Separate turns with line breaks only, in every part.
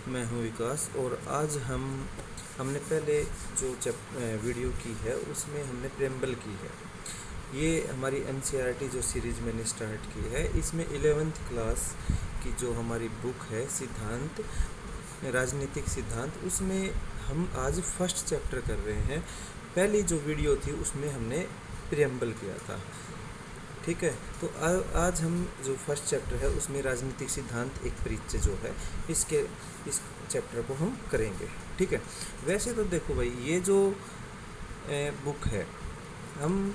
मैं हूं विकास। और आज हमने पहले जो वीडियो की है उसमें हमने प्रेम्बल की है। ये हमारी एनसीईआरटी जो सीरीज़ मैंने स्टार्ट की है, इसमें 11th क्लास की जो हमारी बुक है सिद्धांत, राजनीतिक सिद्धांत, उसमें हम आज फर्स्ट चैप्टर कर रहे हैं। पहली जो वीडियो थी उसमें हमने प्रेम्बल किया था। ठीक है, तो आज हम जो फर्स्ट चैप्टर है उसमें राजनीतिक सिद्धांत एक परिचय जो है इस चैप्टर को हम करेंगे। ठीक है, वैसे तो देखो भाई, ये जो बुक है हम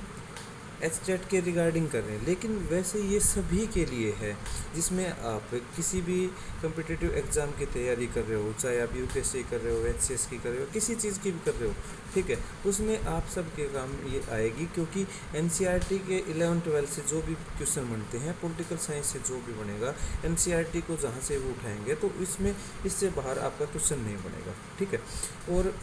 एचटेट के रिगार्डिंग कर रहे हैं, लेकिन वैसे ये सभी के लिए है। जिसमें आप किसी भी कम्पिटिटिव एग्ज़ाम की तैयारी कर रहे हो, चाहे आप यूपीएससी कर रहे हो, एचसीएस की कर रहे हो, किसी चीज़ की भी कर रहे हो, ठीक है, उसमें आप सब के काम ये आएगी। क्योंकि एनसीईआरटी के 11-12 से जो भी क्वेश्चन बनते हैं, पॉलिटिकल साइंस से जो भी बनेगा, एनसीईआरटी को जहाँ से वो उठाएंगे तो इसमें इससे बाहर आपका क्वेश्चन नहीं बनेगा। ठीक है, और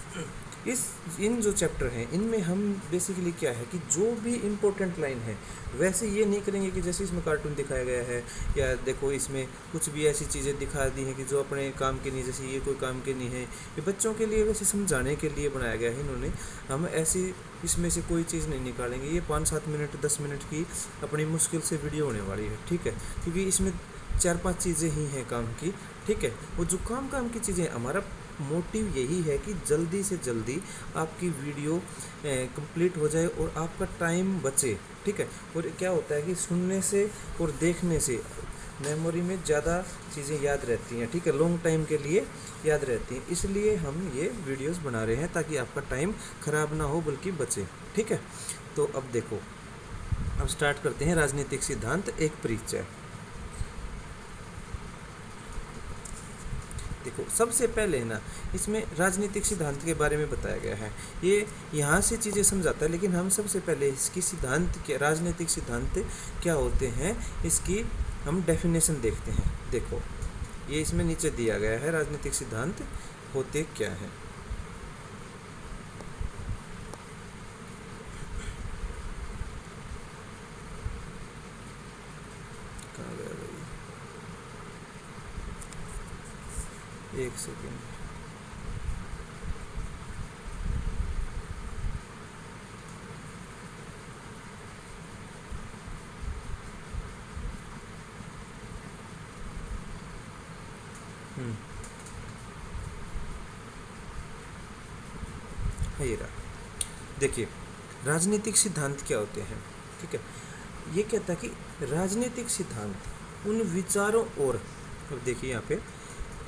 इन जो चैप्टर हैं इनमें हम बेसिकली क्या है कि जो भी इम्पोर्टेंट लाइन है, वैसे ये नहीं करेंगे कि जैसे इसमें कार्टून दिखाया गया है या देखो इसमें कुछ भी ऐसी चीज़ें दिखा दी हैं कि जो अपने काम के नहीं, जैसे ये कोई काम के नहीं है, ये बच्चों के लिए वैसे समझाने के लिए बनाया गया है इन्होंने। हम ऐसी इसमें से कोई चीज़ नहीं निकालेंगे। ये 5-7 मिनट 10 मिनट की अपनी मुश्किल से वीडियो होने वाली है। ठीक है, क्योंकि इसमें 4-5 चीज़ें ही हैं काम की। ठीक है, वो जो काम की चीज़ें, हमारा मोटिव यही है कि जल्दी से जल्दी आपकी वीडियो कंप्लीट हो जाए और आपका टाइम बचे। ठीक है, और क्या होता है कि सुनने से और देखने से मेमोरी में ज़्यादा चीज़ें याद रहती हैं। ठीक है, लॉन्ग टाइम के लिए याद रहती हैं, इसलिए हम ये वीडियोस बना रहे हैं ताकि आपका टाइम ख़राब ना हो बल्कि बचे। ठीक है, तो अब देखो, अब स्टार्ट करते हैं राजनीतिक सिद्धांत एक परिचय। देखो, सबसे पहले है ना, इसमें राजनीतिक सिद्धांत के बारे में बताया गया है। ये यहाँ से चीज़ें समझाता है, लेकिन हम सबसे पहले इसकी सिद्धांत क्या, राजनीतिक सिद्धांत क्या होते हैं, इसकी हम डेफिनेशन देखते हैं। देखो, ये इसमें नीचे दिया गया है, राजनीतिक सिद्धांत होते क्या हैं। कहाँ गया भाई, एक सेकेंड। ये रहा। देखिए, राजनीतिक सिद्धांत क्या होते हैं। ठीक है, ये कहता है कि राजनीतिक सिद्धांत उन विचारों और, अब देखिए यहाँ पे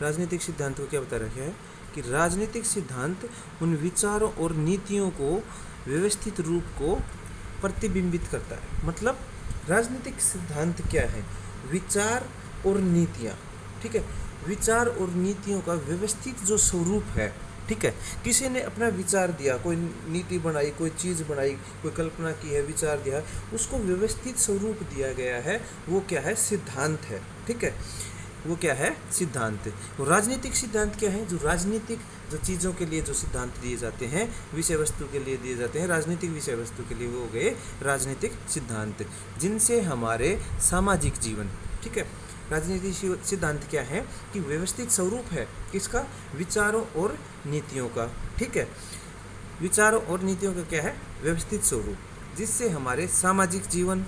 राजनीतिक सिद्धांत को क्या बता रखा है कि राजनीतिक सिद्धांत उन विचारों और नीतियों को व्यवस्थित रूप को प्रतिबिंबित करता है। मतलब राजनीतिक सिद्धांत क्या है, विचार और नीतियाँ। ठीक है, विचार और नीतियों का व्यवस्थित जो स्वरूप है। ठीक है, किसी ने अपना विचार दिया, कोई नीति बनाई, कोई चीज़ बनाई, कोई कल्पना की है, विचार दिया, उसको व्यवस्थित स्वरूप दिया गया है, वो क्या है, सिद्धांत है। ठीक है, वो क्या है, सिद्धांत। तो राजनीतिक सिद्धांत क्या है, जो राजनीतिक जो चीज़ों के लिए जो सिद्धांत दिए जाते हैं, विषय वस्तु के लिए दिए जाते हैं, राजनीतिक विषय वस्तु के लिए, वो हो गए राजनीतिक सिद्धांत, जिनसे हमारे सामाजिक जीवन। ठीक है, राजनीतिक सिद्धांत क्या है कि व्यवस्थित स्वरूप है किसका, विचारों और नीतियों का। ठीक है, विचारों और नीतियों का क्या है, व्यवस्थित स्वरूप, जिससे हमारे सामाजिक जीवन,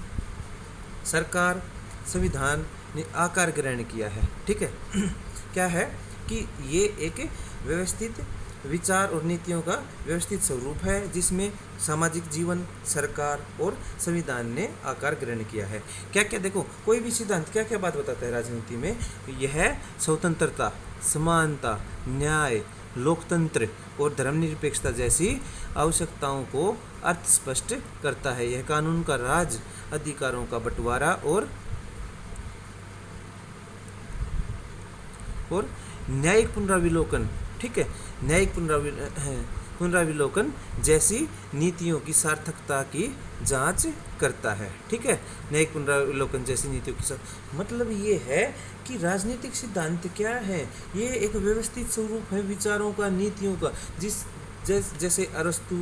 सरकार, संविधान ने आकार ग्रहण किया है। ठीक है, क्या है कि ये एक व्यवस्थित विचार और नीतियों का व्यवस्थित स्वरूप है, जिसमें सामाजिक जीवन, सरकार और संविधान ने आकार ग्रहण किया है। क्या क्या, देखो, कोई भी सिद्धांत क्या क्या बात बताता है राजनीति में, यह स्वतंत्रता, समानता, न्याय, लोकतंत्र और धर्मनिरपेक्षता जैसी आवश्यकताओं को अर्थ स्पष्ट करता है। यह कानून का राज, अधिकारों का बंटवारा और न्यायिक पुनराविलोकन। ठीक है, न्यायिक पुनराविलोकन जैसी नीतियों की सार्थकता की जांच करता है। ठीक है, न्यायिक पुनराविलोकन जैसी नीतियों की मतलब ये है कि राजनीतिक सिद्धांत क्या है, ये एक व्यवस्थित स्वरूप है विचारों का, नीतियों का, जैसे अरस्तु,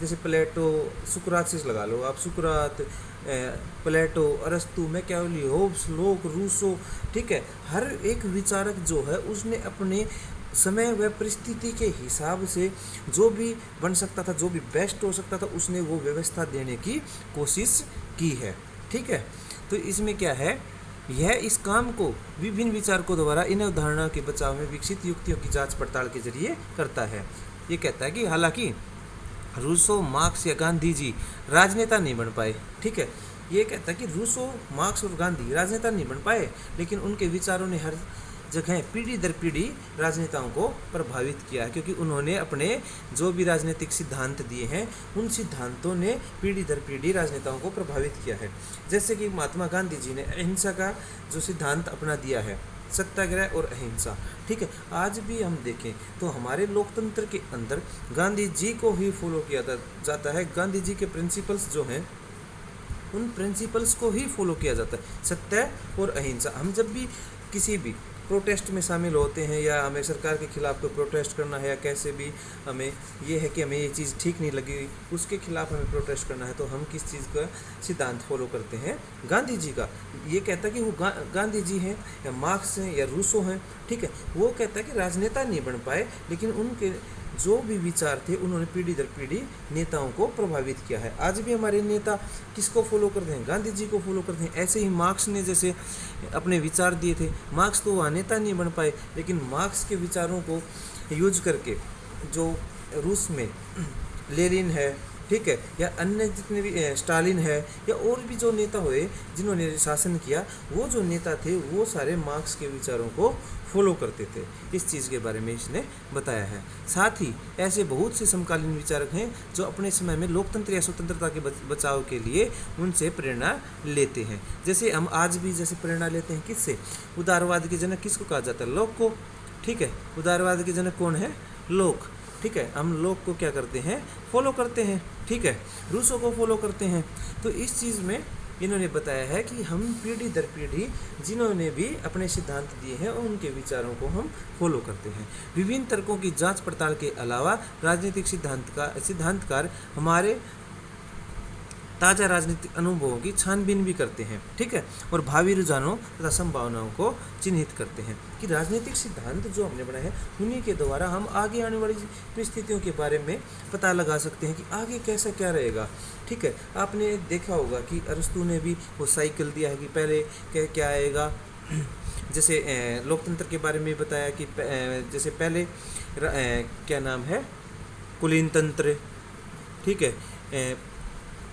जैसे प्लेटो, सुकरात से लगा लो आप, सुकरात, प्लेटो, अरस्तु, मैकियावेली, होब्स, लोक, रूसो, ठीक है, हर एक विचारक जो है उसने अपने समय व परिस्थिति के हिसाब से जो भी बन सकता था, जो भी बेस्ट हो सकता था, उसने वो व्यवस्था देने की कोशिश की है। ठीक है, तो इसमें क्या है, यह इस काम को विभिन्न विचारकों द्वारा इन अवधारणा के बचाव में विकसित युक्तियों की जांच पड़ताल के जरिए करता है। ये कहता है कि हालांकि रूसो, मार्क्स या गांधी जी राजनेता नहीं बन पाए। ठीक है, ये कहता है कि रूसो, मार्क्स और गांधी राजनेता नहीं बन पाए, लेकिन उनके विचारों ने हर जगह पीढ़ी दर पीढ़ी राजनेताओं को प्रभावित किया है, क्योंकि उन्होंने अपने जो भी राजनीतिक सिद्धांत दिए हैं उन सिद्धांतों ने पीढ़ी दर पीढ़ी राजनेताओं को प्रभावित किया है। जैसे कि महात्मा गांधी जी ने अहिंसा का जो सिद्धांत अपना दिया है, सत्याग्रह और अहिंसा। ठीक है, आज भी हम देखें तो हमारे लोकतंत्र के अंदर गांधी जी को ही फॉलो किया जाता है। गांधी जी के प्रिंसिपल्स जो हैं उन प्रिंसिपल्स को ही फॉलो किया जाता है, सत्य और अहिंसा। हम जब भी किसी भी प्रोटेस्ट में शामिल होते हैं या हमें सरकार के खिलाफ कोई प्रोटेस्ट करना है या कैसे भी हमें ये है कि हमें ये चीज़ ठीक नहीं लगी, उसके खिलाफ हमें प्रोटेस्ट करना है, तो हम किस चीज़ का सिद्धांत फॉलो करते हैं, गांधी जी का। ये कहता है कि वो गांधी जी हैं या मार्क्स हैं या रूसो हैं। ठीक है, वो कहता है कि राजनेता नहीं बन पाए, लेकिन उनके जो भी विचार थे उन्होंने पीढ़ी दर पीढ़ी नेताओं को प्रभावित किया है। आज भी हमारे नेता किसको फॉलो करते हैं, गांधी जी को फॉलो करते हैं। ऐसे ही मार्क्स ने जैसे अपने विचार दिए थे, मार्क्स तो वह नेता नहीं बन पाए, लेकिन मार्क्स के विचारों को यूज करके जो रूस में लेनिन है, ठीक है, या अन्य जितने भी स्टालिन है या और भी जो नेता हुए जिन्होंने शासन किया, वो जो नेता थे वो सारे मार्क्स के विचारों को फॉलो करते थे। इस चीज़ के बारे में इसने बताया है। साथ ही ऐसे बहुत से समकालीन विचारक हैं जो अपने समय में लोकतंत्र या स्वतंत्रता के बचाव के लिए उनसे प्रेरणा लेते हैं। जैसे हम आज भी जैसे प्रेरणा लेते हैं किससे, उदारवाद के जनक किसको कहा जाता है, लोक को। ठीक है, उदारवाद के जनक कौन है, लोक। ठीक है, हम लोग को क्या करते हैं, फॉलो करते हैं। ठीक है, रूसों को फॉलो करते हैं। तो इस चीज़ में इन्होंने बताया है कि हम पीढ़ी दर पीढ़ी जिन्होंने भी अपने सिद्धांत दिए हैं उनके विचारों को हम फॉलो करते हैं। विभिन्न तर्कों की जांच पड़ताल के अलावा राजनीतिक सिद्धांतकार हमारे ताज़ा राजनीतिक अनुभवों की छानबीन भी करते हैं। ठीक है, और भावी रुझानों तथा संभावनाओं को चिन्हित करते हैं कि राजनीतिक सिद्धांत जो हमने बनाए हैं उन्हीं के द्वारा हम आगे आने वाली परिस्थितियों के बारे में पता लगा सकते हैं कि आगे कैसा क्या रहेगा। ठीक है, आपने देखा होगा कि अरस्तु ने भी वो साइकिल दिया है कि पहले क्या आएगा। जैसे लोकतंत्र के बारे में बताया कि जैसे पहले क्या नाम है, कुलीन तंत्र, ठीक है,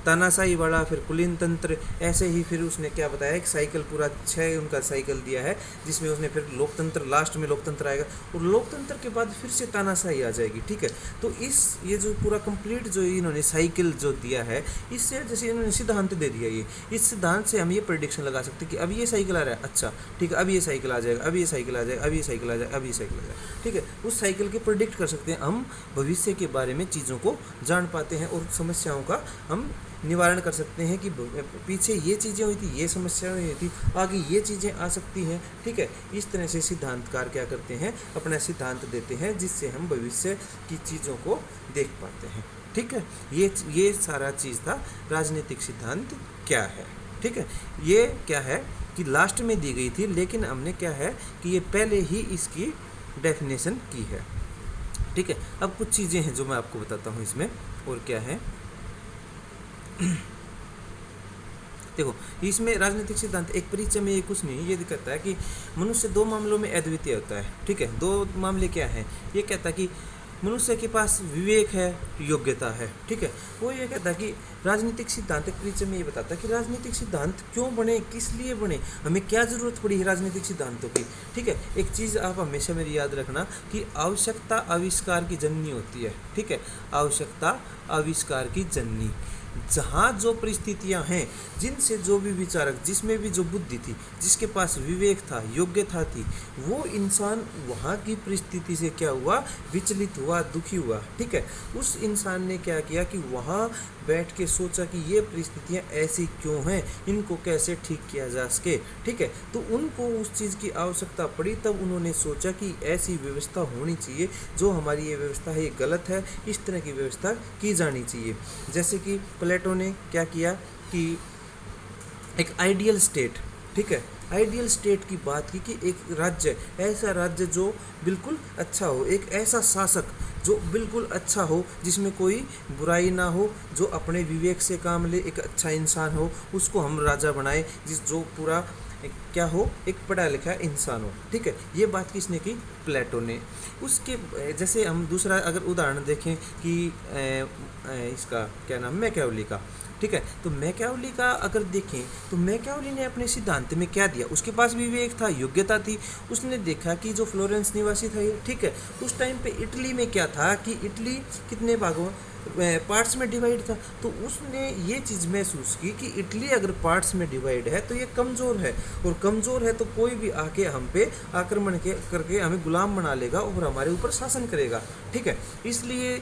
तानाशाही वाला, फिर कुलीन तंत्र। ऐसे ही फिर उसने क्या बताया, एक साइकिल पूरा 6 उनका साइकिल दिया है जिसमें उसने फिर लोकतंत्र, लास्ट में लोकतंत्र आएगा और लोकतंत्र के बाद फिर से तानाशाही आ जाएगी। ठीक है, तो ये जो पूरा कंप्लीट जो इन्होंने साइकिल जो दिया है, इससे जैसे इन्होंने सिद्धांत दे दिया, ये इस सिद्धांत से हम ये प्रेडिक्शन लगा सकते हैं कि अब ये साइकिल आ रहा है, अच्छा ठीक है, अब ये साइकिल आ जाएगा, अब ये साइकिल आ जाएगा, अब ये साइकिल आ जाएगा, अब ये साइकिल आ जाएगा। ठीक है, उस साइकिल के प्रेडिक्ट कर सकते हैं हम, भविष्य के बारे में चीज़ों को जान पाते हैं और समस्याओं का हम निवारण कर सकते हैं कि पीछे ये चीज़ें हुई थी, ये समस्याएं हुई थी, आगे ये चीज़ें आ सकती हैं। ठीक है, इस तरह से सिद्धांतकार क्या करते हैं, अपना सिद्धांत देते हैं जिससे हम भविष्य की चीज़ों को देख पाते हैं। ठीक है, ये सारा चीज़ था राजनीतिक सिद्धांत क्या है। ठीक है, ये क्या है कि लास्ट में दी गई थी, लेकिन हमने क्या है कि ये पहले ही इसकी डेफिनेशन की है। ठीक है, अब कुछ चीज़ें हैं जो मैं आपको बताता हूँ इसमें, और क्या है देखो, इसमें राजनीतिक सिद्धांत एक परिचय में ये कुछ नहीं, ये कहता है कि मनुष्य 2 मामलों में अद्वितीय होता है। ठीक है, 2 मामले क्या हैं, ये कहता है कि मनुष्य के पास विवेक है, योग्यता है। ठीक है, वो ये कहता है कि राजनीतिक सिद्धांत एक परिचय में ये बताता है कि राजनीतिक सिद्धांत क्यों बने, किस लिए बने, हमें क्या ज़रूरत पड़ी है राजनीतिक सिद्धांतों की। ठीक है, एक चीज़ आप हमेशा मेरी याद रखना कि आवश्यकता आविष्कार की जननी होती है। ठीक है, आवश्यकता आविष्कार की जननी। जहाँ जो परिस्थितियाँ हैं, जिनसे जो भी विचारक, जिसमें भी जो बुद्धि थी, जिसके पास विवेक था, योग्यता थी, वो इंसान वहाँ की परिस्थिति से क्या हुआ, विचलित हुआ, दुखी हुआ। ठीक है, उस इंसान ने क्या किया कि वहाँ बैठ के सोचा कि ये परिस्थितियाँ ऐसी क्यों हैं, इनको कैसे ठीक किया जा सके। ठीक है, तो उनको उस चीज़ की आवश्यकता पड़ी, तब उन्होंने सोचा कि ऐसी व्यवस्था होनी चाहिए, जो हमारी ये व्यवस्था है ये गलत है, इस तरह की व्यवस्था की जानी चाहिए। जैसे कि प्लेटो ने क्या किया कि एक आइडियल स्टेट, ठीक है, आइडियल स्टेट की बात की कि एक राज्य, ऐसा राज्य जो बिल्कुल अच्छा हो, एक ऐसा शासक जो बिल्कुल अच्छा हो, जिसमें कोई बुराई ना हो, जो अपने विवेक से काम ले, एक अच्छा इंसान हो, उसको हम राजा बनाए, जो पूरा क्या हो, एक पढ़ा लिखा इंसान हो, ठीक है। ये बात किसने की? प्लेटो ने। उसके जैसे हम दूसरा अगर उदाहरण देखें कि इसका क्या नाम, मैकियावेली का, ठीक है। तो मैकियावेली का अगर देखें तो मैकियावेली ने अपने सिद्धांत में क्या दिया, उसके पास विवेक था, योग्यता थी। उसने देखा कि जो फ्लोरेंस निवासी था ये, ठीक है, उस टाइम पे इटली में क्या था कि इटली कितने भागों पार्ट्स में डिवाइड था। तो उसने ये चीज़ महसूस की कि इटली अगर पार्ट्स में डिवाइड है तो ये कमज़ोर है, और कमज़ोर है तो कोई भी आके हम पे आक्रमण करके हमें गुलाम बना लेगा और हमारे ऊपर शासन करेगा, ठीक है। इसलिए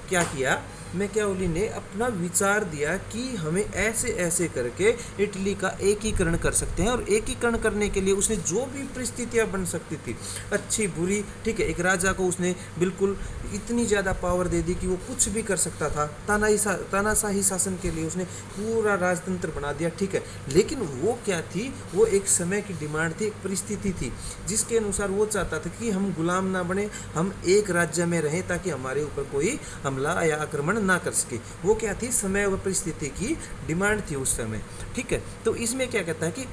क्या किया, मैकियावेली ने अपना विचार दिया कि हमें ऐसे ऐसे करके इटली का एकीकरण कर सकते हैं, और एकीकरण करने के लिए उसने जो भी परिस्थितियां बन सकती थी, अच्छी बुरी, ठीक है, एक राजा को उसने बिल्कुल इतनी ज़्यादा पावर दे दी कि वो कुछ भी कर सकता था, तानाशाही शासन के लिए उसने पूरा राजतंत्र बना दिया, ठीक है। लेकिन वो क्या थी, वो एक समय की डिमांड थी, एक परिस्थिति थी जिसके अनुसार वो चाहता था कि हम गुलाम ना बने, हम एक राज्य में रहें ताकि हमारे ऊपर कोई हमला या आक्रमण ना कर सके। वो क्या थी, समय व परिस्थिति की डिमांड थी उस समय, ठीक है। तो इसमें क्या कहता है कि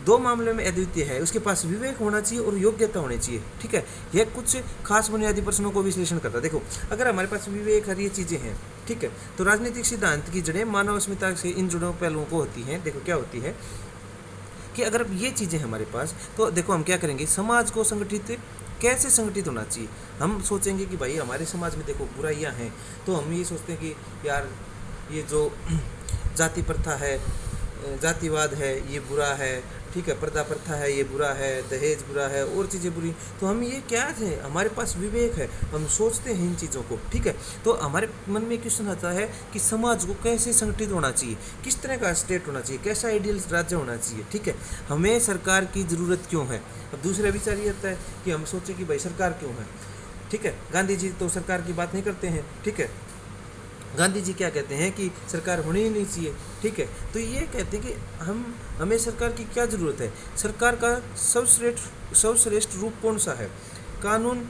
दो मामलों में अद्वितीय है, उसके पास विवेक होना चाहिए और योग्यता होनी चाहिए, ठीक है। यह कुछ खास बुनियादी प्रश्नों को विश्लेषण करता है। देखो, अगर हमारे पास विवेक और ये चीज़ें हैं, ठीक है, तो राजनीतिक सिद्धांत की जड़ें मानव अस्मिता से इन जुड़ों पहलुओं को होती हैं। देखो क्या होती है कि अगर ये चीज़ें हमारे पास, तो देखो हम क्या करेंगे, समाज को संगठित कैसे संगठित होना चाहिए। हम सोचेंगे कि भाई हमारे समाज में देखो बुराइयां हैं, तो हम ये सोचते हैं कि यार ये जो जाति प्रथा है, जातिवाद है, ये बुरा है, ठीक है, पर्दा प्रथा है, ये बुरा है, दहेज बुरा है, और चीज़ें बुरी। तो हम ये क्या थे, हमारे पास विवेक है, हम सोचते हैं इन चीज़ों को, ठीक है। तो हमारे मन में क्वेश्चन आता है कि समाज को कैसे संगठित होना चाहिए, किस तरह का स्टेट होना चाहिए, कैसा आइडियल राज्य होना चाहिए, ठीक है, हमें सरकार की ज़रूरत क्यों है। अब दूसरा विचार ये आता है कि हम सोचें कि भाई सरकार क्यों है, ठीक है। गांधी जी तो सरकार की बात नहीं करते हैं, ठीक है। गांधी जी क्या कहते हैं कि सरकार होनी ही नहीं चाहिए, ठीक है। तो ये कहते हैं कि हमें सरकार की क्या ज़रूरत है, सरकार का सर्वश्रेष्ठ रूप कौन सा है, कानून,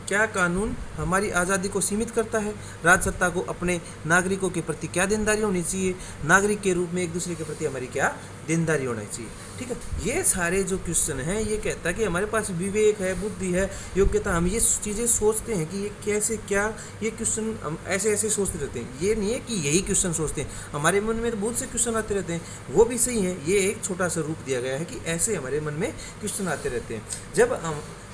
क्या कानून हमारी आज़ादी को सीमित करता है, राजसत्ता को अपने नागरिकों के प्रति क्या देनदारी होनी चाहिए, नागरिक के रूप में एक दूसरे के प्रति हमारी क्या देनदारी होनी चाहिए, ठीक है। ये सारे जो क्वेश्चन हैं, ये कहता है कि हमारे पास विवेक है, बुद्धि है, योग्यता, हम ये चीज़ें सोचते हैं कि ये कैसे, क्या ये क्वेश्चन हम ऐसे ऐसे सोचते रहते हैं। ये नहीं है कि यही क्वेश्चन सोचते हैं, हमारे मन में तो बहुत से क्वेश्चन आते रहते हैं, वो भी सही हैं। ये एक छोटा सा रूप दिया गया है कि ऐसे हमारे मन में क्वेश्चन आते रहते हैं।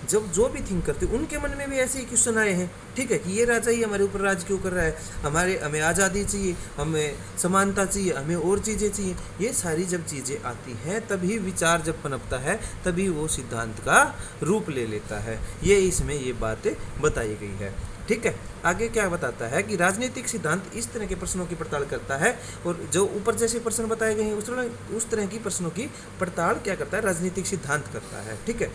जब जो भी थिंक करते हैं उनके मन में भी ऐसे ही क्वेश्चन आए हैं, ठीक है, कि ये राजा ही हमारे ऊपर राज क्यों कर रहा है, हमें आज़ादी चाहिए, हमें समानता चाहिए, हमें और चीज़ें चाहिए। ये सारी जब चीज़ें आती हैं तभी विचार जब पनपता है, तभी वो सिद्धांत का रूप ले लेता है। ये इसमें ये बातें बताई गई है, ठीक है। आगे क्या बताता है कि राजनीतिक सिद्धांत इस तरह के प्रश्नों की पड़ताल करता है, और जो ऊपर जैसे प्रश्न बताए गए हैं उस तरह की प्रश्नों की पड़ताल क्या करता है, राजनीतिक सिद्धांत करता है, ठीक है।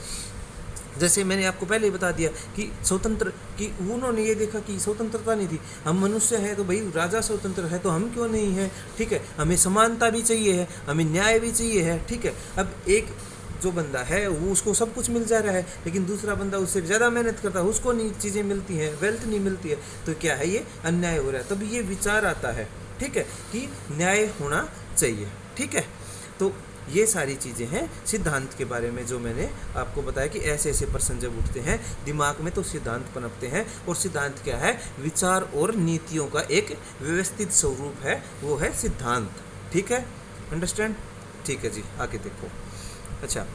जैसे मैंने आपको पहले ही बता दिया कि स्वतंत्र कि उन्होंने ये देखा कि स्वतंत्रता नहीं थी, हम मनुष्य हैं तो भाई राजा स्वतंत्र है तो हम क्यों नहीं हैं, ठीक है, हमें समानता भी चाहिए है, हमें न्याय भी चाहिए है, ठीक है। अब एक जो बंदा है वो उसको सब कुछ मिल जा रहा है, लेकिन दूसरा बंदा उससे ज़्यादा मेहनत करता है, उसको नहीं चीज़ें मिलती हैं, वेल्थ नहीं मिलती है, तो क्या है, ये अन्याय हो रहा है। तब ये विचार आता है, ठीक है, कि न्याय होना चाहिए, ठीक है। तो ये सारी चीज़ें हैं सिद्धांत के बारे में जो मैंने आपको बताया कि ऐसे ऐसे प्रश्न जब उठते हैं दिमाग में तो सिद्धांत पनपते हैं, और सिद्धांत क्या है, विचार और नीतियों का एक व्यवस्थित स्वरूप है, वो है सिद्धांत, ठीक है, अंडरस्टैंड, ठीक है जी। आगे देखो, अच्छा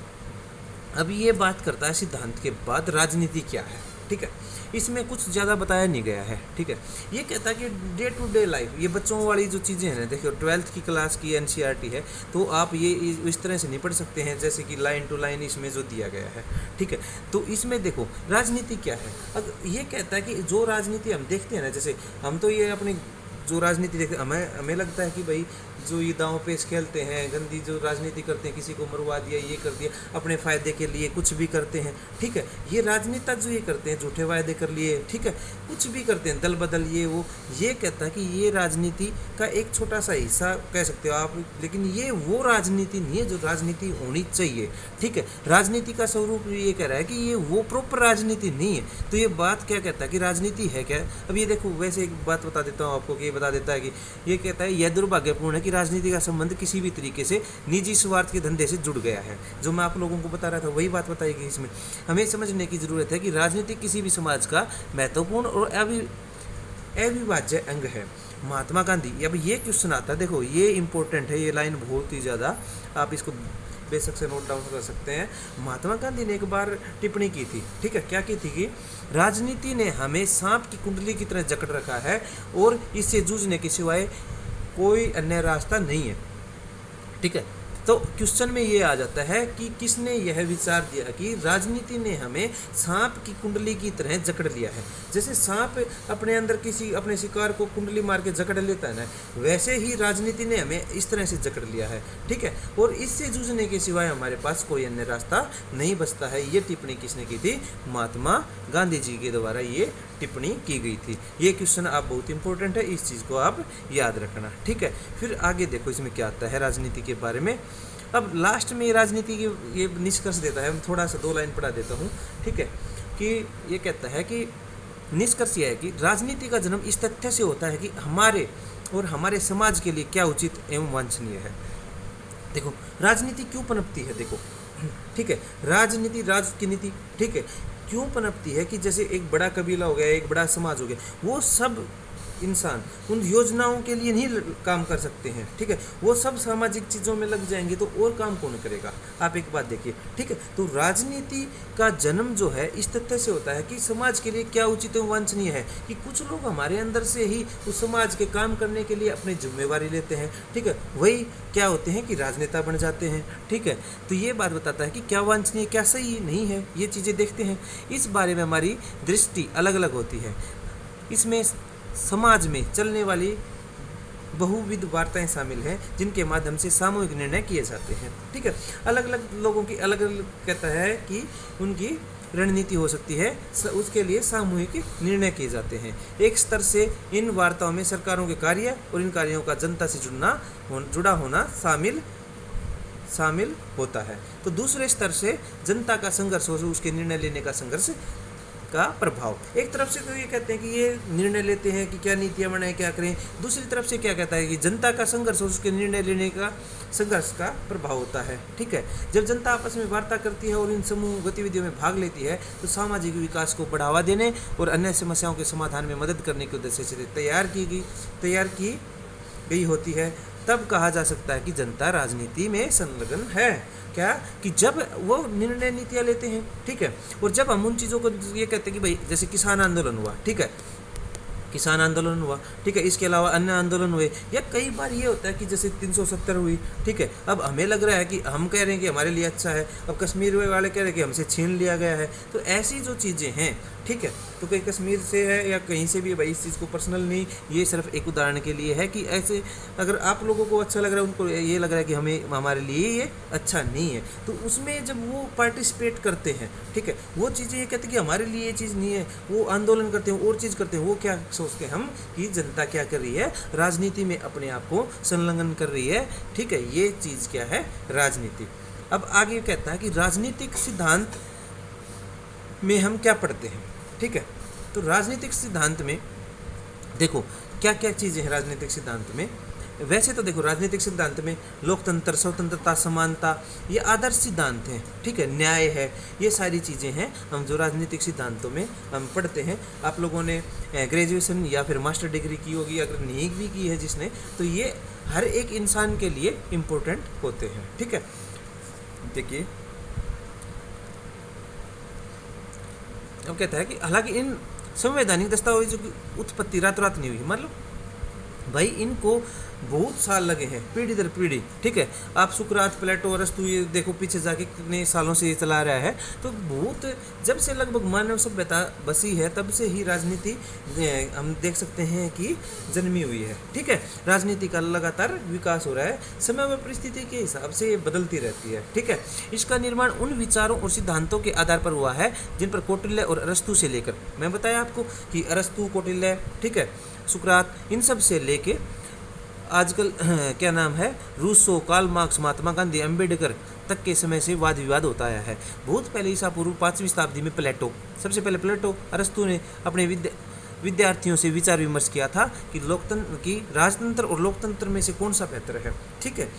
अब ये बात करता है सिद्धांत के बाद राजनीति क्या है, ठीक है। इसमें कुछ ज़्यादा बताया नहीं गया है, ठीक है। ये कहता है कि डे टू डे लाइफ, ये बच्चों वाली जो चीज़ें हैं ना, देखो 12th की क्लास की NCERT है, तो आप ये इस तरह से नहीं पढ़ सकते हैं जैसे कि लाइन टू लाइन इसमें जो दिया गया है, ठीक है। तो इसमें देखो राजनीति क्या है, अब ये कहता है कि जो राजनीति हम देखते हैं ना, जैसे हम तो ये अपने जो राजनीति देखते हमें लगता है कि भाई जो ये दांव पेच खेलते हैं, गंदी जो राजनीति करते हैं, किसी को मरवा दिया, ये कर दिया, अपने फ़ायदे के लिए कुछ भी करते हैं, ठीक है। ये राजनेता जो ये करते हैं, झूठे वायदे कर लिए, ठीक है, कुछ भी करते हैं, दल बदल ये वो, ये कहता है कि ये राजनीति का एक छोटा सा हिस्सा कह सकते हो आप, लेकिन ये वो राजनीति नहीं है जो राजनीति होनी चाहिए, ठीक है। राजनीति का स्वरूप ये कह रहा है कि ये वो प्रॉपर राजनीति नहीं है। तो ये बात क्या कहता है कि राजनीति है क्या? अब ये देखो, वैसे एक बात बता देता हूँ आपको कि ये बता देता है कि ये कहता है यह दुर्भाग्यपूर्ण है कि राजनीति का संबंध किसी भी तरीके से निजी स्वार्थ के धंधे से जुड़ गया है। जो मैं आप लोगों को बता रहा था वही बात बताएगी इसमें। हमें समझने की जरूरत है कि राजनीति किसी भी समाज का महत्वपूर्ण और अविभाज्य अंग है। महात्मा गांधी, अब ये क्वेश्चन आता है, देखो ये इंपॉर्टेंट है, ये लाइन बहुत ही ज़्यादा, आप इसको बेशक से नोट डाउन कर सकते हैं। महात्मा गांधी ने एक बार टिप्पणी की थी, ठीक है, क्या की थी कि राजनीति ने हमें सांप की कुंडली की तरह जकड़ रखा है और इससे जूझने के सिवाय कोई अन्य रास्ता नहीं है, ठीक है। तो क्वेश्चन में ये आ जाता है कि किसने यह विचार दिया कि राजनीति ने हमें सांप की कुंडली की तरह जकड़ लिया है। जैसे सांप अपने अंदर अपने शिकार को कुंडली मार के जकड़ लेता है ना, वैसे ही राजनीति ने हमें इस तरह से जकड़ लिया है, ठीक है। और इससे जूझने के सिवाय हमारे पास कोई अन्य रास्ता नहीं बचता है। ये टिप्पणी किसने की थी? महात्मा गांधी जी के द्वारा ये टिप्पणी की गई थी। ये क्वेश्चन आप बहुत इंपॉर्टेंट है, इस चीज़ को आप याद रखना, ठीक है। फिर आगे देखो इसमें क्या आता है राजनीति के बारे में। अब लास्ट में राजनीति की ये निष्कर्ष देता है, मैं थोड़ा सा 2 लाइन पढ़ा देता हूँ, ठीक है, कि ये कहता है कि निष्कर्ष यह है कि राजनीति का जन्म इस तथ्य से होता है कि हमारे और हमारे समाज के लिए क्या उचित एवं वांछनीय है। देखो राजनीति क्यों पनपती है, देखो, ठीक है, राजनीति, राज की नीति, ठीक है, क्यों पनपती है कि जैसे एक बड़ा कबीला हो गया, एक बड़ा समाज हो गया, वो सब इंसान उन योजनाओं के लिए नहीं काम कर सकते हैं, ठीक है, वो सब सामाजिक चीज़ों में लग जाएंगे तो और काम कौन करेगा? आप एक बात देखिए, ठीक है। तो राजनीति का जन्म जो है इस तथ्य से होता है कि समाज के लिए क्या उचित एवं वांछनीय है, कि कुछ लोग हमारे अंदर से ही उस समाज के काम करने के लिए अपनी जिम्मेवारी लेते हैं, ठीक है, वही क्या होते हैं कि राजनेता बन जाते हैं, ठीक है। तो ये बात बताता है कि क्या वांछनीय, क्या सही नहीं है, ये चीज़ें देखते हैं। इस बारे में हमारी दृष्टि अलग अलग होती है। इसमें समाज में चलने वाली बहुविध वार्ताएं शामिल हैं जिनके माध्यम से सामूहिक निर्णय किए जाते हैं, ठीक है। अलग अलग लोगों की अलग अलग कहता है कि उनकी रणनीति हो सकती है, उसके लिए सामूहिक निर्णय किए जाते हैं। एक स्तर से इन वार्ताओं में सरकारों के कार्य और इन कार्यों का जनता से जुड़ा होना शामिल होता है। तो दूसरे स्तर से जनता का संघर्ष हो, उसके निर्णय लेने का संघर्ष का प्रभाव। एक तरफ से तो ये कहते हैं कि ये निर्णय लेते हैं कि क्या नीतियां बनाएं, क्या करें, दूसरी तरफ से क्या कहता है कि जनता का संघर्ष और उसके निर्णय लेने का संघर्ष का प्रभाव होता है, ठीक है। जब जनता आपस में वार्ता करती है और इन समूह गतिविधियों में भाग लेती है तो सामाजिक विकास को बढ़ावा देने और अन्य समस्याओं के समाधान में मदद करने के उद्देश्य से तैयार की गई होती है। तब कहा जा सकता है कि जनता राजनीति में संलग्न है। क्या कि जब वो निर्णय नीतियाँ लेते हैं, ठीक है, और जब हम उन चीज़ों को ये कहते हैं कि भाई जैसे किसान आंदोलन हुआ, ठीक है, किसान आंदोलन हुआ, ठीक है, इसके अलावा अन्य आंदोलन हुए, या कई बार ये होता है कि जैसे 370 हुई, ठीक है, अब हमें लग रहा है कि हम कह रहे हैं कि हमारे लिए अच्छा है, अब कश्मीर वाले कह रहे हैं कि हमसे छीन लिया गया है। तो ऐसी जो चीज़ें हैं, ठीक है, तो कहीं कश्मीर से है या कहीं से भी, भाई इस चीज़ को पर्सनल नहीं, ये सिर्फ एक उदाहरण के लिए है कि ऐसे अगर आप लोगों को अच्छा लग रहा है, उनको ये लग रहा है कि हमारे लिए ये अच्छा नहीं है, तो उसमें जब वो पार्टिसिपेट करते हैं, ठीक है, वो चीज़ें ये कहते हैं कि हमारे लिए ये चीज़ नहीं है, वो आंदोलन करते हैं और चीज़ करते हैं, वो क्या सोचते हैं हम कि जनता क्या कर रही है, राजनीति में अपने आप को संलग्न कर रही है, ठीक है, ये चीज़ क्या है, राजनीति। अब आगे कहता है कि राजनीतिक सिद्धांत में हम क्या पढ़ते हैं, ठीक है। तो राजनीतिक सिद्धांत में देखो क्या क्या चीज़ें हैं राजनीतिक सिद्धांत में। वैसे तो देखो राजनीतिक सिद्धांत में लोकतंत्र, स्वतंत्रता, समानता, ये आदर्श सिद्धांत हैं, ठीक है, न्याय है, ये सारी चीज़ें हैं हम जो राजनीतिक सिद्धांतों में हम पढ़ते हैं। आप लोगों ने ग्रेजुएशन या फिर मास्टर डिग्री की होगी, अगर नहीं भी की है जिसने, तो ये हर एक इंसान के लिए इम्पोर्टेंट होते हैं, ठीक है। देखिए अब कहता है कि हालांकि इन संवैधानिक दस्तावेजों की उत्पत्ति रातों रात नहीं हुई, मतलब भाई इनको बहुत साल लगे हैं, पीढ़ी दर पीढ़ी, ठीक है। आप सुकरात, प्लेटो, अरस्तु, ये देखो पीछे जाके कितने सालों से ये चला रहा है। तो बहुत, जब से लगभग मानव सभ्यता बसी है तब से ही राजनीति हम देख सकते हैं कि जन्मी हुई है, ठीक है। राजनीति का लगातार विकास हो रहा है, समय व परिस्थिति के हिसाब से ये बदलती रहती है, ठीक है। इसका निर्माण उन विचारों और सिद्धांतों के आधार पर हुआ है जिन पर कौटिल्य और अरस्तु से लेकर, मैं बताया आपको कि अरस्तु, कौटिल्य, ठीक है, सुकरात, इन सब से लेके आजकल क्या नाम है, Rousseau, Karl Marx, Mahatma Gandhi, Ambedkar तक के समय से वाद विवाद होता आया है। बहुत पहले ईसा पूर्व 5वीं शताब्दी में प्लेटो, सबसे पहले प्लेटो, अरस्तु ने अपने विद्यार्थियों से विचार विमर्श किया था कि राजतंत्र और लोकतंत्र में से कौन सा बेहतर है, ठीक है।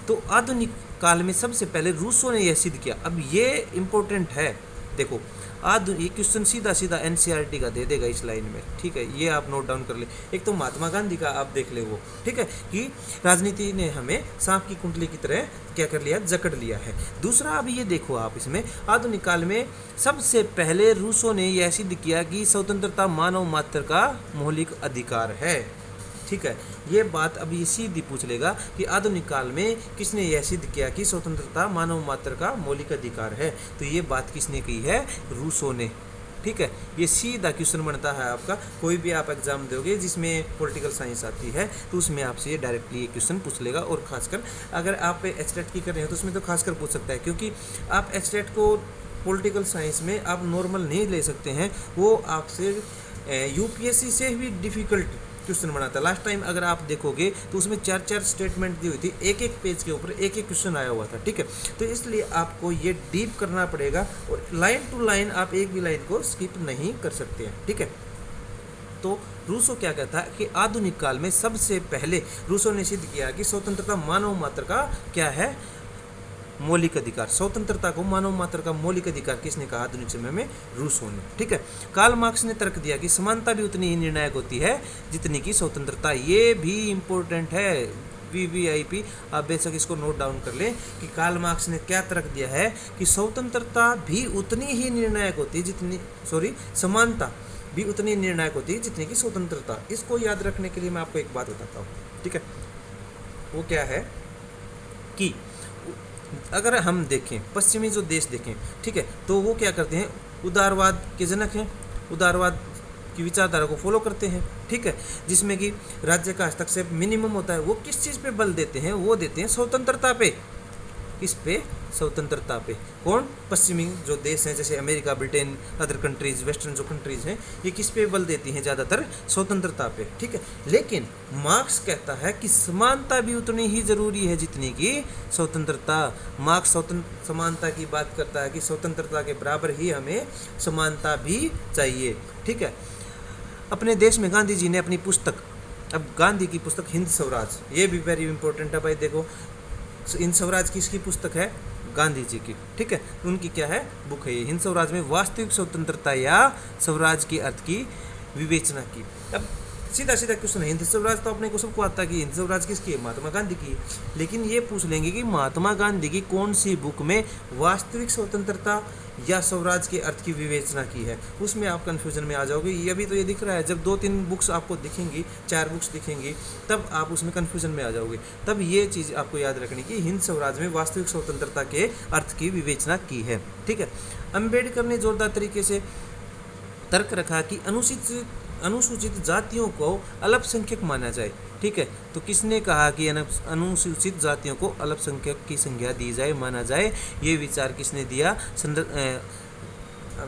तो आधुनिक काल में सबसे पहले रूसो ने यह सिद्ध किया। अब ये इम्पोर्टेंट है, देखो ये क्वेश्चन सीधा सीधा एनसीईआरटी का दे देगा इस लाइन में, ठीक है। ये आप नोट डाउन कर ले। एक तो महात्मा गांधी का आप देख ले वो, ठीक है, कि राजनीति ने हमें सांप की कुंडली की तरह क्या कर लिया, जकड़ लिया है। दूसरा अब ये देखो आप, इसमें आधुनिक काल में सबसे पहले रूसो ने यह सिद्ध किया कि स्वतंत्रता मानव मात्र का मौलिक अधिकार है, ठीक है। ये बात अब ये सीधी पूछ लेगा कि आधुनिक काल में किसने यह सिद्ध किया कि स्वतंत्रता मानव मात्र का मौलिक अधिकार है, तो ये बात किसने की है, रूसो ने, ठीक है। ये सीधा क्वेश्चन बनता है आपका, कोई भी आप एग्जाम दोगे जिसमें पॉलिटिकल साइंस आती है तो उसमें आपसे ये डायरेक्टली ये क्वेश्चन पूछ लेगा। और खासकर अगर आप एचटेट की कर रहे हो तो उसमें तो खासकर पूछ सकता है, क्योंकि आप एचटेट को पॉलिटिकल साइंस में आप नॉर्मल नहीं ले सकते हैं, वो आपसे यूपीएससी से भी डिफ़िकल्ट क्वेश्चन बनाता है। लास्ट टाइम अगर आप देखोगे तो उसमें 4 स्टेटमेंट दी हुई थी, एक पेज के ऊपर एक क्वेश्चन आया हुआ था, ठीक है। तो इसलिए आपको ये डीप करना पड़ेगा और लाइन टू लाइन आप एक भी लाइन को स्किप नहीं कर सकते हैं, ठीक है। तो रूसो क्या कहता है कि आधुनिक काल में सबसे पहले रूसो ने सिद्ध किया कि स्वतंत्रता मानव मात्र का क्या है, मौलिक अधिकार। स्वतंत्रता को मानव मात्र का मौलिक अधिकार किसने कहा आधुनिक समय में, रूसो ने, ठीक है। कार्ल मार्क्स ने तर्क दिया कि समानता भी उतनी ही निर्णायक होती है जितनी की स्वतंत्रता। ये भी इम्पोर्टेंट है, वीवीआईपी, आप बेशक इसको नोट डाउन कर लें कि कार्ल मार्क्स ने क्या तर्क दिया है कि स्वतंत्रता भी उतनी ही निर्णायक होती है समानता भी उतनी निर्णायक होती है जितनी की स्वतंत्रता। इसको याद रखने के लिए मैं आपको एक बात बताता हूँ, ठीक है। वो क्या है कि अगर हम देखें पश्चिमी जो देश देखें, ठीक है, तो वो क्या करते हैं, उदारवाद के जनक हैं, उदारवाद की विचारधारा को फॉलो करते हैं, ठीक है, जिसमें कि राज्य का हस्तक्षेप मिनिमम होता है। वो किस चीज़ पे बल देते हैं, वो देते हैं स्वतंत्रता पे। किस पे, स्वतंत्रता पे। कौन, पश्चिमी जो देश हैं जैसे America, Britain, other countries, western जो कंट्रीज हैं, ये किस पे बल देती हैं ज़्यादातर, स्वतंत्रता पे, ठीक है। लेकिन मार्क्स कहता है कि समानता भी उतनी ही ज़रूरी है जितनी की स्वतंत्रता। मार्क्स समानता की बात करता है कि स्वतंत्रता के बराबर ही हमें समानता भी चाहिए, ठीक है। अपने देश में गांधी जी ने अपनी पुस्तक, अब गांधी की पुस्तक हिंद स्वराज, ये भी वेरी इंपॉर्टेंट है भाई। देखो हिंद स्वराज किसकी पुस्तक है, गांधी जी की, ठीक है। उनकी क्या है, बुक है ये। हिंद स्वराज में वास्तविक स्वतंत्रता या स्वराज के अर्थ की विवेचना की। अब सीधा सीधा क्वेश्चन है, हिंद स्वराज तो अपने को सबको आता है कि हिंद स्वराज किसकी है, महात्मा गांधी की। लेकिन ये पूछ लेंगे कि महात्मा गांधी की कौन सी बुक में वास्तविक स्वतंत्रता या स्वराज के अर्थ की विवेचना की है, उसमें आप कन्फ्यूजन में आ जाओगे। ये अभी तो ये दिख रहा है, जब 2-3 बुक्स आपको दिखेंगी, 4 बुक्स दिखेंगी, तब आप उसमें कन्फ्यूजन में आ जाओगे। तब ये चीज़ आपको याद रखनी कि हिंद स्वराज में वास्तविक स्वतंत्रता के अर्थ की विवेचना की है, ठीक है। अम्बेडकर ने जोरदार तरीके से तर्क रखा कि अनुसूचित जातियों को अल्पसंख्यक माना जाए, ठीक है। तो किसने कहा कि अनुसूचित जातियों को अल्पसंख्यक की संज्ञा दी जाए, माना जाए, ये विचार किसने दिया,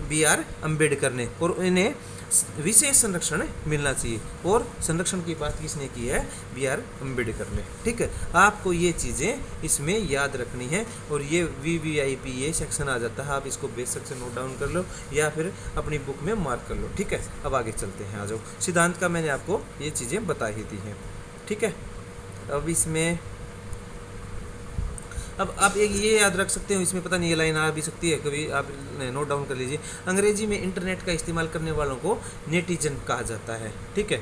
BR अम्बेडकर ने। और इन्हें विशेष संरक्षण मिलना चाहिए, और संरक्षण की बात किसने की है, BR अम्बेडकर ने, ठीक है। आपको ये चीज़ें इसमें याद रखनी है, और ये VVIP ये सेक्शन आ जाता है, आप इसको बेशक से नोट डाउन कर लो या फिर अपनी बुक में मार्क कर लो, ठीक है। अब आगे चलते हैं, आ जाओ। सिद्धांत का मैंने आपको ये चीज़ें बता ही दी हैं, ठीक है। अब इसमें अब आप एक ये याद रख सकते हो, इसमें पता नहीं ये लाइन आ भी सकती है, कभी आप नोट डाउन कर लीजिए। अंग्रेजी में इंटरनेट का इस्तेमाल करने वालों को नेटिजन कहा जाता है, ठीक है।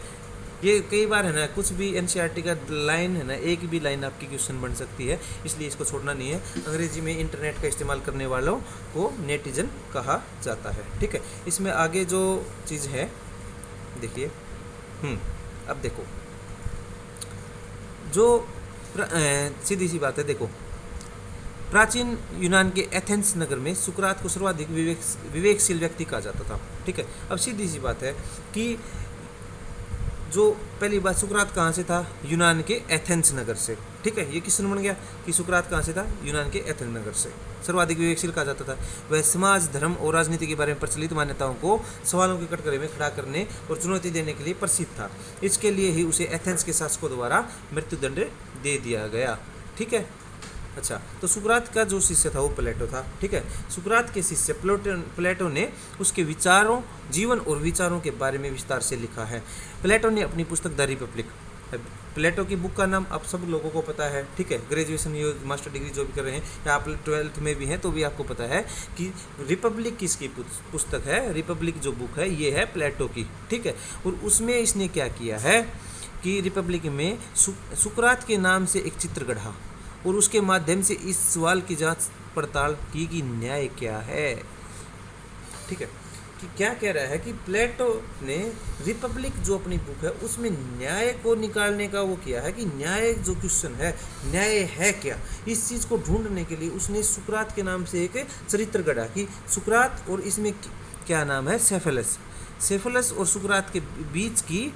ये कई बार है ना, कुछ भी एनसीईआरटी का लाइन है ना, एक भी लाइन आपकी क्वेश्चन बन सकती है, इसलिए इसको छोड़ना नहीं है। अंग्रेजी में इंटरनेट का इस्तेमाल करने वालों को नेटिजन कहा जाता है, ठीक है। इसमें आगे जो चीज़ है देखिए, अब देखो सीधी सी बात है, देखो प्राचीन यूनान के एथेंस नगर में सुकरात को सर्वाधिक विवेकशील व्यक्ति कहा जाता था। ठीक है, अब सीधी सी बात है कि जो पहली बात, सुकरात कहाँ से था? यूनान के एथेंस नगर से। ठीक है, ये किसने बन गया कि सुकरात कहाँ से था? यूनान के एथेंस नगर से। सर्वाधिक विवेकशील कहा जाता था। वह समाज, धर्म और राजनीति के बारे में प्रचलित मान्यताओं को सवालों के कटघरे में खड़ा करने और चुनौती देने के लिए प्रसिद्ध था। इसके लिए ही उसे एथेंस के शासकों द्वारा मृत्युदंड दे दिया गया। ठीक है, अच्छा, तो सुकरात का जो शिष्य था वो प्लेटो था। ठीक है, सुकरात के शिष्य प्लेटो ने उसके विचारों, जीवन और विचारों के बारे में विस्तार से लिखा है। प्लेटो ने अपनी पुस्तक द रिपब्लिक, प्लेटो की बुक का नाम आप सब लोगों को पता है। ठीक है, ग्रेजुएशन या मास्टर डिग्री जो भी कर रहे हैं या आप 12th में भी हैं तो भी आपको पता है कि रिपब्लिक किसकी पुस्तक है। रिपब्लिक जो बुक है ये है प्लेटो की। ठीक है, और उसमें इसने क्या किया है कि रिपब्लिक में सुकरात के नाम से एक चित्र गढ़ा और उसके माध्यम से इस सवाल की जांच पड़ताल की कि न्याय क्या है। ठीक है, कि क्या कह रहा है कि प्लेटो ने रिपब्लिक जो अपनी बुक है उसमें न्याय को निकालने का वो किया है कि न्याय जो क्वेश्चन है, न्याय है क्या, इस चीज़ को ढूंढने के लिए उसने सुकरात के नाम से एक चरित्र गढ़ा कि सुकरात और इसमें क्या नाम है, सेफलस और सुकरात के बीच की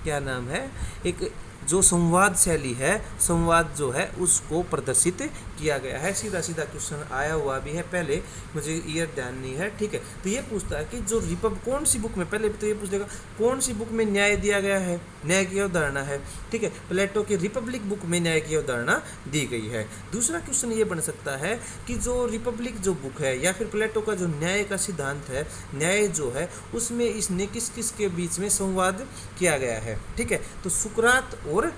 क्या नाम है, एक जो संवाद शैली है, संवाद जो है उसको प्रदर्शित किया गया है। सीधा सीधा क्वेश्चन आया हुआ भी है, पहले मुझे ये ध्यान नहीं है। ठीक है, तो ये पूछता है कि जो कौन सी बुक में, पहले तो ये पूछ देगा कौन सी बुक में न्याय दिया गया है, न्याय की अवधारणा है। ठीक है, प्लेटो की रिपब्लिक बुक में न्याय की अवधारणा दी गई है। दूसरा क्वेश्चन ये बन सकता है कि जो रिपब्लिक जो बुक है या फिर प्लेटो का जो न्याय का सिद्धांत है, न्याय जो है उसमें इसने किस किस के बीच में संवाद किया गया है। ठीक है, तो सुकरात और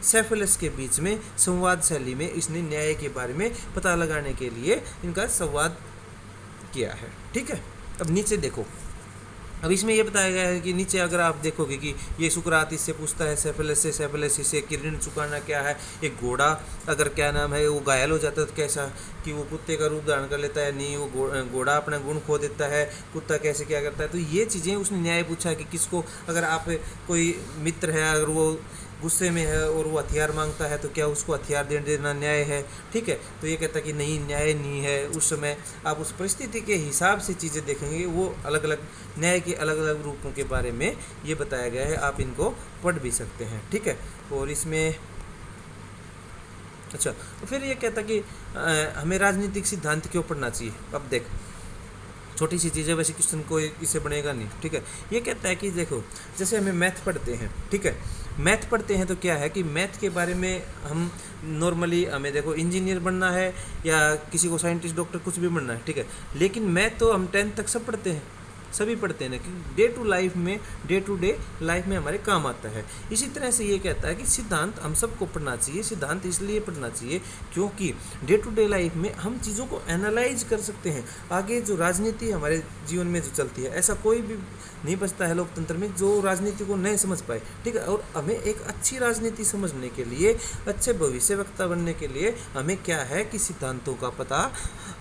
सेफलस के बीच में संवाद शैली में इसने न्याय के बारे में पता लगाने के लिए इनका संवाद किया है। ठीक है, अब नीचे देखो, अब इसमें यह बताया गया है कि नीचे अगर आप देखोगे कि ये सुकरात इससे पूछता है सेफलस से, सेफलस इससे कि ऋण चुकाना क्या है। एक घोड़ा अगर क्या नाम है वो घायल हो जाता है तो कैसा कि वो कुत्ते का रूप धारण कर लेता है, नहीं वो घोड़ा अपना गुण खो देता है, कुत्ता कैसे क्या करता है। तो ये चीज़ें उसने न्याय पूछा कि किसको, अगर आप कोई मित्र है अगर वो गुस्से में है और वो हथियार मांगता है तो क्या उसको हथियार दे देना न्याय है। ठीक है, तो ये कहता है कि नहीं, न्याय नहीं है। उस समय आप उस परिस्थिति के हिसाब से चीज़ें देखेंगे, वो अलग अलग न्याय के अलग अलग रूपों के बारे में ये बताया गया है, आप इनको पढ़ भी सकते हैं। ठीक है, और इसमें अच्छा, तो फिर ये कहता कि हमें राजनीतिक सिद्धांत क्यों पढ़ना चाहिए। अब देख, छोटी सी चीज़ है, वैसे क्वेश्चन कोई इससे बनेगा नहीं। ठीक है, ये कहता है कि देखो जैसे हमें मैथ पढ़ते हैं, ठीक है, मैथ पढ़ते हैं तो क्या है कि मैथ के बारे में हम नॉर्मली हमें देखो इंजीनियर बनना है या किसी को साइंटिस्ट, डॉक्टर, कुछ भी बनना है। ठीक है, लेकिन मैथ तो हम 10th तक सब पढ़ते हैं, सभी पढ़ते हैं ना, कि डे टू डे लाइफ में हमारे काम आता है। इसी तरह से ये कहता है कि सिद्धांत हम सबको पढ़ना चाहिए। सिद्धांत इसलिए पढ़ना चाहिए क्योंकि डे टू डे लाइफ में हम चीज़ों को एनालाइज कर सकते हैं। आगे जो राजनीति हमारे जीवन में जो चलती है, ऐसा कोई भी नहीं बचता है लोकतंत्र में जो राजनीति को नहीं समझ पाए। ठीक है, और हमें एक अच्छी राजनीति समझने के लिए, अच्छे भविष्य वक्ता बनने के लिए हमें क्या है कि सिद्धांतों का पता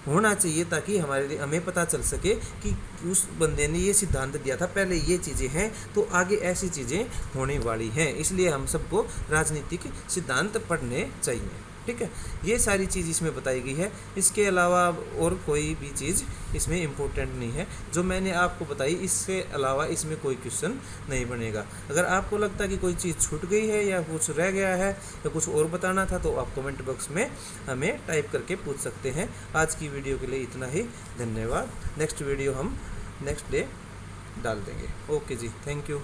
होना चाहिए, ताकि हमें पता चल सके कि उस बंदे ने ये सिद्धांत दिया था, पहले ये चीज़ें हैं तो आगे ऐसी चीज़ें होने वाली हैं। इसलिए हम सबको राजनीतिक सिद्धांत पढ़ने चाहिए। ठीक है, ये सारी चीज़ इसमें बताई गई है। इसके अलावा और कोई भी चीज़ इसमें इम्पोर्टेंट नहीं है जो मैंने आपको बताई। इसके अलावा इसमें कोई क्वेश्चन नहीं बनेगा। अगर आपको लगता है कि कोई चीज़ छूट गई है या कुछ रह गया है या कुछ और बताना था तो आप कमेंट बॉक्स में हमें टाइप करके पूछ सकते हैं। आज की वीडियो के लिए इतना ही, धन्यवाद। नेक्स्ट वीडियो हम नेक्स्ट डे डाल देंगे। ओके जी, थैंक यू।